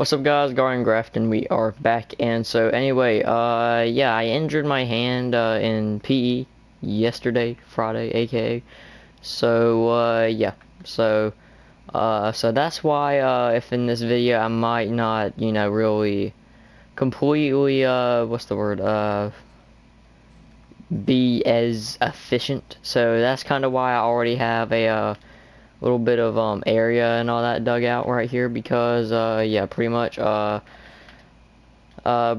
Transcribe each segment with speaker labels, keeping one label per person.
Speaker 1: What's up guys, Garden Grafton, we are back. And so anyway, yeah, I injured my hand in PE yesterday, Friday, aka. So yeah, so so that's why if in this video I might not, really completely what's the word, be as efficient. So that's kind of why I already have a little bit of area and all that dug out right here, because yeah, pretty much uh I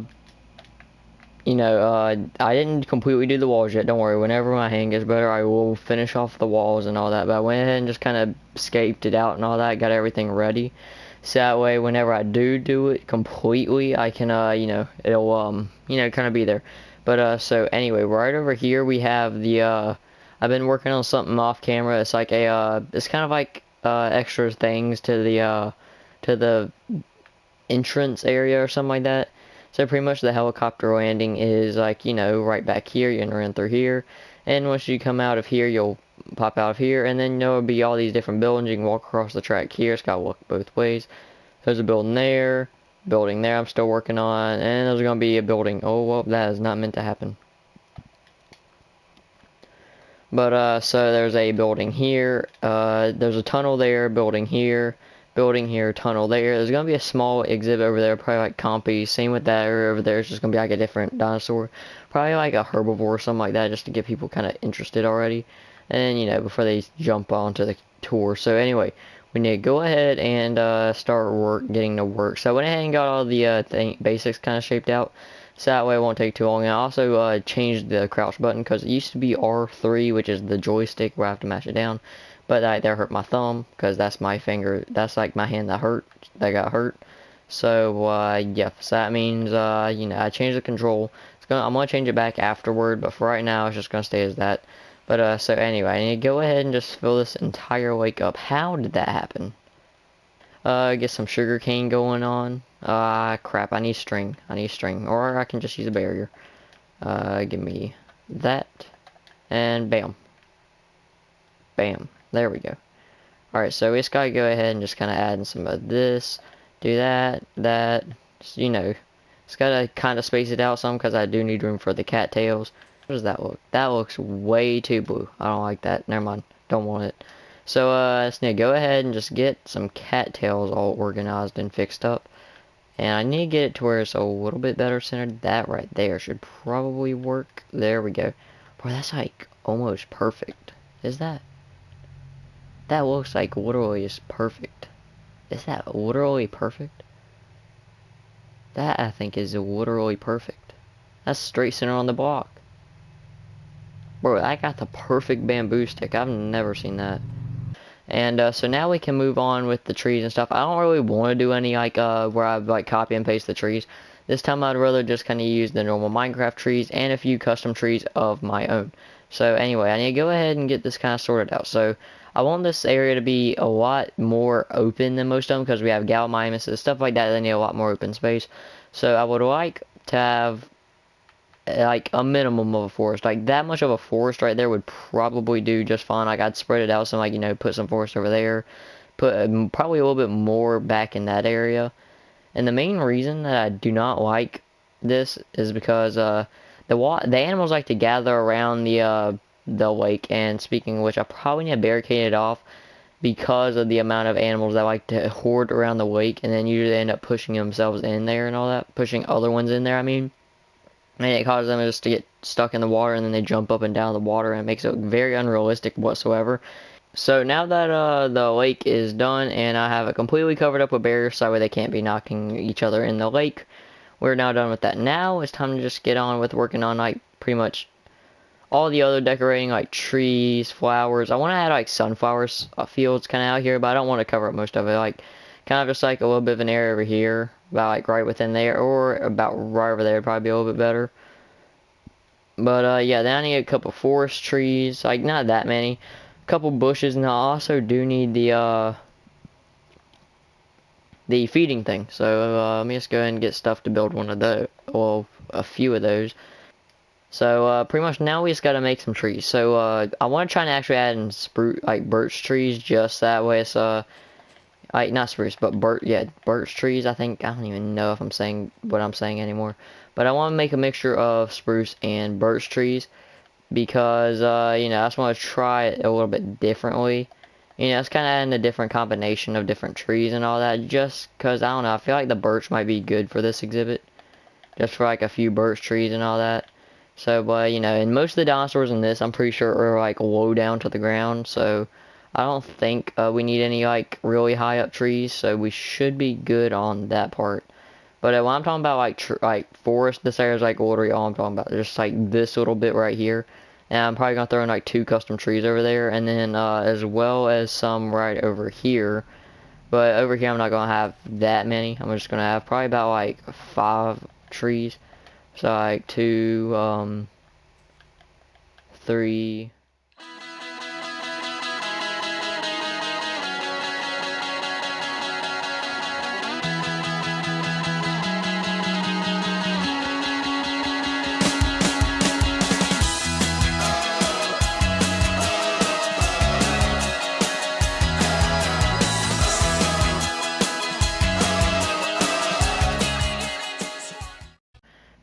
Speaker 1: didn't completely do the walls yet. Don't worry, whenever my hand gets better I will finish off the walls and all that, but I went ahead and just kind of scaped it out and all that, got everything ready, so that way whenever I do it completely I can it'll kind of be there. But so anyway, right over here we have the I've been working on something off camera. It's like a it's kind of like extra things to the entrance area or something like that. So pretty much the helicopter landing is like, right back here. You're gonna run through here, and once you come out of here you'll pop out of here, and then there'll be all these different buildings. You can walk across the track here. It's gotta walk both ways. There's a building there, I'm still working on, and there's gonna be a building. Oh well, that is not meant to happen. But so there's a building here, there's a tunnel there, building here, tunnel there. There's gonna be a small exhibit over there, probably like Compy. Same with that area over there. It's just gonna be like a different dinosaur, probably like a herbivore or something like that, just to get people kind of interested already, and before they jump onto the tour. So anyway, we need to go ahead and start getting to work. So I went ahead and got all the basics kind of shaped out, so that way it won't take too long. And I also changed the crouch button, because it used to be R3, which is the joystick where I have to mash it down. But that hurt my thumb, because that's my finger. That's like my hand that got hurt. So yeah, so that means I changed the control. I'm gonna change it back afterward, but for right now it's just gonna stay as that. But so anyway, I need to go ahead and just fill this entire lake up. How did that happen? Get some sugar cane going on. Crap, I need string. Or I can just use a barrier. Give me that. And bam. Bam. There we go. Alright, so we just gotta go ahead and just kind of add in some of this. Do that. Just, just gotta kind of space it out some, because I do need room for the cattails. How does that look? That looks way too blue. I don't like that. Never mind. Don't want it. So, let's need to go ahead and just get some cattails all organized and fixed up. And I need to get it to where it's a little bit better centered. That right there should probably work. There we go. Boy, that's like almost perfect. Is that? That looks like literally is perfect. Is that literally perfect? That, I think, is literally perfect. That's straight center on the block. Bro, I got the perfect bamboo stick. I've never seen that. And so now we can move on with the trees and stuff. I don't really want to do any like where I like copy and paste the trees. This time I'd rather just kind of use the normal Minecraft trees and a few custom trees of my own. So anyway, I need to go ahead and get this kind of sorted out. So I want this area to be a lot more open than most of them, because we have gallimimuses, stuff like that. They need a lot more open space. So I would like to have like a minimum of a forest. Like that much of a forest right there would probably do just fine. Like I'd spread it out some, like put some forest over there, put probably a little bit more back in that area. And the main reason that I do not like this is because the animals like to gather around the lake. And speaking of which, I probably need to barricade it off, because of the amount of animals that like to hoard around the lake, and then usually end up pushing themselves in there and all that, pushing other ones in there, I mean. And it causes them just to get stuck in the water, and then they jump up and down the water, and it makes it very unrealistic whatsoever. So now that the lake is done, and I have it completely covered up with barriers, so that way they can't be knocking each other in the lake, we're now done with that. Now it's time to just get on with working on like pretty much all the other decorating, like trees, flowers. I want to add like sunflowers fields kind of out here, but I don't want to cover up most of it. Like kind of just like a little bit of an area over here, about like right within there, or about right over there would probably be a little bit better. But yeah, then I need a couple forest trees, like not that many, a couple bushes, and I also do need the feeding thing. So let me just go ahead and get stuff to build one of those, well, a few of those. So pretty much now we just gotta make some trees. So I want to try and actually add in spruce, like birch trees, just that way. So Like, not spruce, but birch trees. I think, I don't even know if I'm saying what I'm saying anymore. But I want to make a mixture of spruce and birch trees because, you know, I just want to try it a little bit differently. You know, it's kind of adding a different combination of different trees and all that, just because, I don't know, I feel like the birch might be good for this exhibit. Just for, like, a few birch trees and all that. So, but, you know, and most of the dinosaurs in this, I'm pretty sure, are, like, low down to the ground, so I don't think we need any, like, really high up trees, so we should be good on that part. But when I'm talking about, like forest, this area is, like, literally all I'm talking about. Just, like, this little bit right here. And I'm probably going to throw in, like, 2 custom trees over there, and then, as well as some right over here. But over here, I'm not going to have that many. I'm just going to have probably about, like, 5 trees. So, like, 2, 3...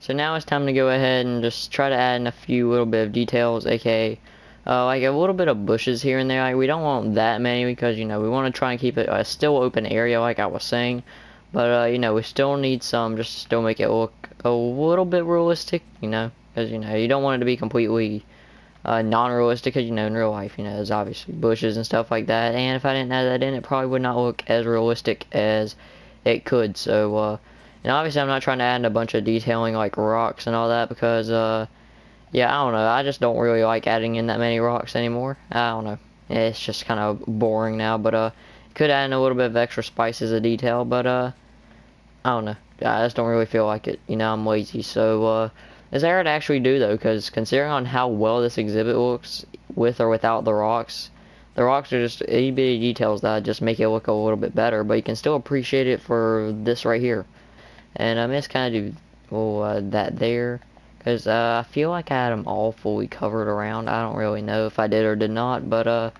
Speaker 1: So now it's time to go ahead and just try to add in a few little bit of details, aka like a little bit of bushes here and there. Like, we don't want that many because, you know, we want to try and keep it a still open area like I was saying. But, you know, we still need some just to still make it look a little bit realistic, you know, because, you know, you don't want it to be completely non-realistic because, you know, in real life, you know, there's obviously bushes and stuff like that. And if I didn't add that in, it probably would not look as realistic as it could. So, and obviously I'm not trying to add in a bunch of detailing like rocks and all that because, yeah, I don't know. I just don't really like adding in that many rocks anymore. I don't know. It's just kind of boring now, but, could add in a little bit of extra spices of detail, but, I don't know. I just don't really feel like it. You know, I'm lazy. So, it's hard to actually do, though, because considering on how well this exhibit looks with or without the rocks are just itty bitty details that just make it look a little bit better, but you can still appreciate it for this right here. And I'm just kind of do that there, because I feel like I had them all fully covered around. I don't really know if I did or did not, but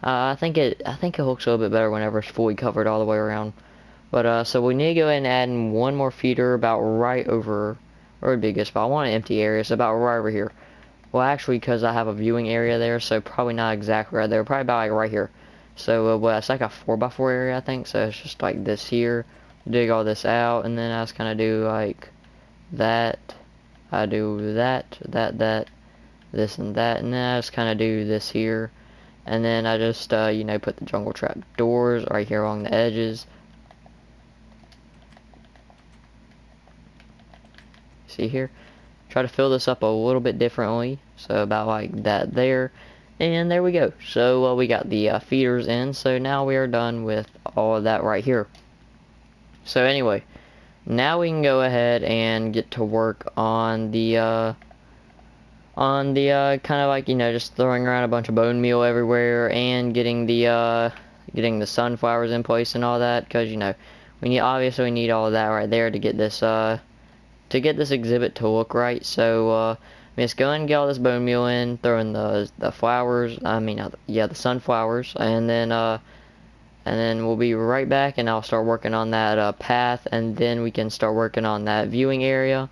Speaker 1: I think it looks a little bit better whenever it's fully covered all the way around. But so we need to go ahead and add in one more feeder about right over, or it'd be a good spot. I want an empty area, so about right over here. Well, actually, because I have a viewing area there, so probably not exactly right there. Probably about like right here. So well, it's like a 4x4 area, I think. So it's just like this here. Dig all this out, and then I just kind of do like that. I do that, this and that, and then I just kind of do this here, and then I just you know, put the jungle trap doors right here along the edges. See here, try to fill this up a little bit differently, so about like that there, and there we go. So we got the feeders in, so now we are done with all of that right here. So anyway, now we can go ahead and get to work on the kind of like, you know, just throwing around a bunch of bone meal everywhere and getting the sunflowers in place and all that, because, you know, obviously we need all of that right there to get this exhibit to look right. So let's go ahead and get all this bone meal in, throw in the flowers, the sunflowers, and then we'll be right back, and I'll start working on that path, and then we can start working on that viewing area,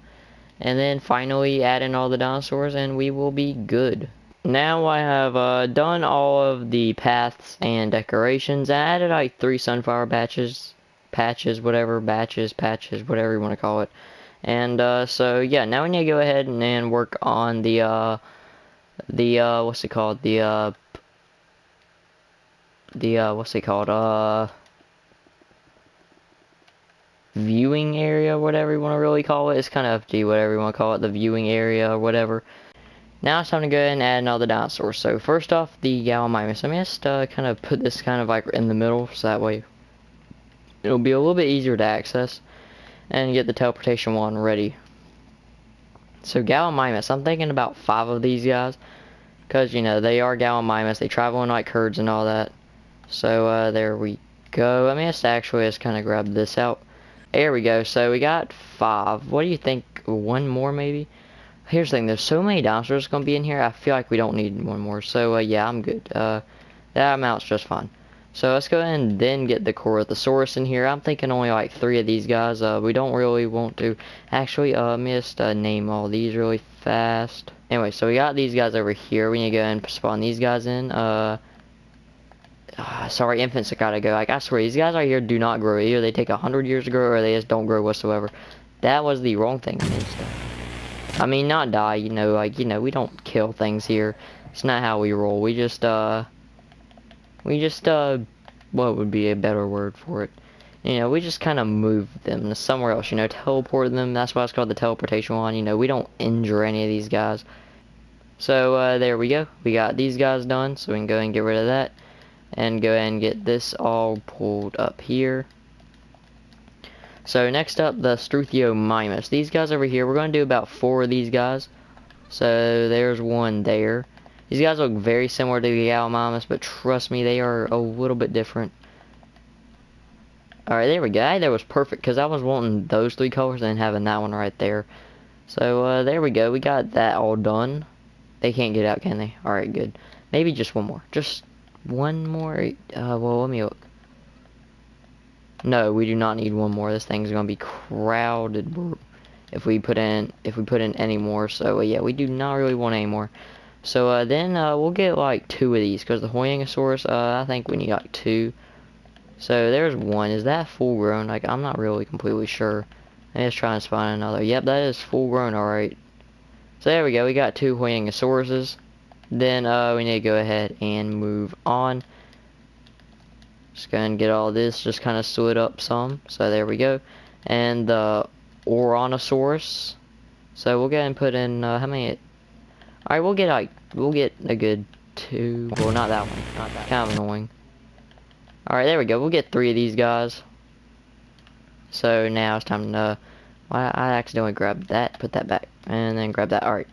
Speaker 1: and then finally add in all the dinosaurs, and we will be good. Now I have done all of the paths and decorations. I added like 3 sunflower patches, whatever you want to call it. And so yeah, now we need to go ahead and work on the what's it called, viewing area, whatever you want to really call it. It's kind of up to you, whatever you want to call it, the viewing area or whatever. Now it's time to go ahead and add in all the dinosaurs. So first off, the Gallimimus. I'm just kind of put this kind of like in the middle, so that way it'll be a little bit easier to access and get the teleportation one ready. So Gallimimus, I'm thinking about 5 of these guys, because, you know, they are Gallimimus. They travel in like herds and all that. So there we go. I mean, just kind of grab this out. There we go. So we got 5. What do you think? 1 more maybe? Here's the thing. There's so many dinosaurs going to be in here. I feel like we don't need 1 more. So yeah, I'm good. That amount's just fine. So let's go ahead and then get the Corythosaurus in here. I'm thinking only like 3 of these guys. We don't really want to. Actually, let me just name all these really fast. Anyway, so we got these guys over here. We need to go ahead and spawn these guys in. Sorry, infants have gotta go. Like, I swear, these guys right here do not grow. Either they take 100 years to grow, or they just don't grow whatsoever. That was the wrong thing. I mean, not die, you know, like, you know, we don't kill things here. It's not how we roll. We just, what would be a better word for it? You know, we just kind of move them to somewhere else, you know, teleport them. That's why it's called the teleportation one. You know, we don't injure any of these guys. So, there we go. We got these guys done, so we can go ahead and get rid of that. And go ahead and get this all pulled up here. So next up, the Struthiomimus. These guys over here, we're going to do about 4 of these guys. So there's one there. These guys look very similar to the Gallimimus, but trust me, they are a little bit different. Alright, there we go. That was perfect, because I was wanting those 3 colors and having that one right there. So there we go. We got that all done. They can't get out, can they? Alright, good. Maybe just one more. Just one more. Well, let me look. No, we do not need one more. This thing's gonna be crowded if we put in any more. So yeah, we do not really want any more. So then we'll get like 2 of these, because the Hoyangosaurus, I think we need like 2. So there's one. Is that full grown? Like, I'm not really completely sure. Let's try and spawn another. Yep, that is full grown. Alright. So there we go. We got 2 Hoyangosauruses. Then we need to go ahead and move on. Just go and get all this just kind of split up some. So there we go. And the Oranosaurus. So we'll go ahead and put in how many? Alright, we'll get a good 2. Well, not that one. Not that. Kind of annoying. Alright, there we go. We'll get 3 of these guys. So now it's time to I accidentally grabbed that, put that back, and then grab that. Alright.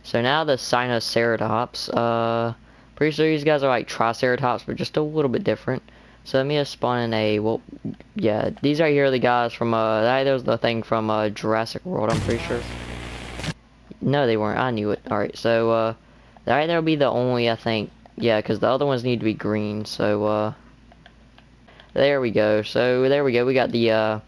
Speaker 1: So now the Sinoceratops. Pretty sure these guys are like Triceratops, but just a little bit different. So let me just spawn in a, well, yeah, these right here are the guys from, that was the thing from, Jurassic World, I'm pretty sure. No, they weren't. I knew it. Alright, so, right there will be the only, I think, yeah, because the other ones need to be green, so, there we go. So, there we go. We got the,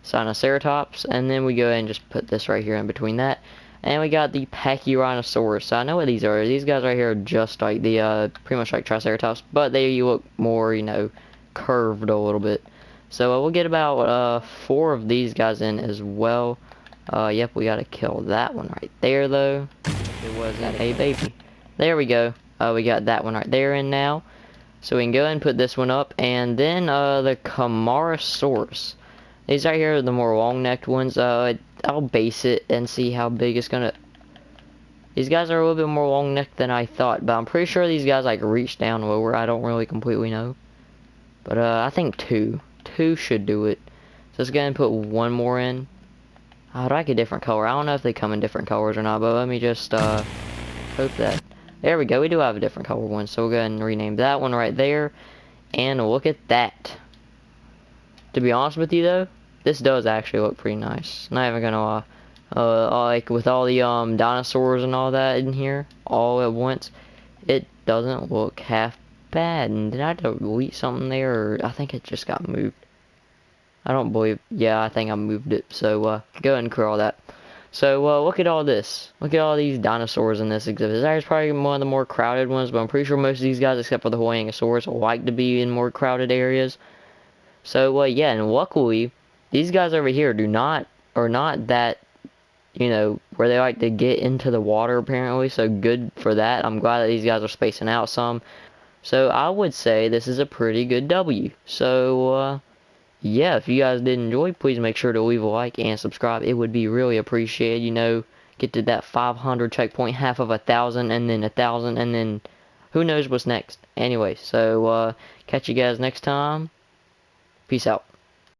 Speaker 1: Sinoceratops, and then we go ahead and just put this right here in between that. And we got the Pachyrhinosaurus. So I know what these are. These guys right here are just like the, pretty much like Triceratops, but they look more, you know, curved a little bit. So we'll get about 4 of these guys in as well. Yep, we gotta kill that one right there though. It wasn't a baby. There we go. We got that one right there in now. So we can go ahead and put this one up, and then the Camarasaurus. These right here are the more long-necked ones. I'll base it and see how big it's gonna. These guys are a little bit more long-necked than I thought, but I'm pretty sure these guys like reach down lower. I don't really completely know, but I think 2 should do it. So let's go ahead and put one more in. I'd like a different color. I don't know if they come in different colors or not, but let me just hope that. There we go. We do have a different color one, so we'll go ahead and rename that one right there. And look at that. To be honest with you though, this does actually look pretty nice. Not even gonna like with all the dinosaurs and all that in here all at once, it doesn't look half bad. And did I delete something there, or I think it just got moved? I don't believe. Yeah, I think I moved it. So go ahead and clear all that. So look at all this. Look at all these dinosaurs in this exhibit. This is probably one of the more crowded ones, but I'm pretty sure most of these guys, except for the Hoyangosaurus, like to be in more crowded areas. So yeah, and luckily these guys over here are not that, you know, where they like to get into the water apparently. So good for that. I'm glad that these guys are spacing out some. So I would say this is a pretty good W. So yeah, if you guys did enjoy, please make sure to leave a like and subscribe. It would be really appreciated. You know, get to that 500 checkpoint, half of 1,000, and then 1,000, and then who knows what's next. Anyway, so catch you guys next time. Peace out.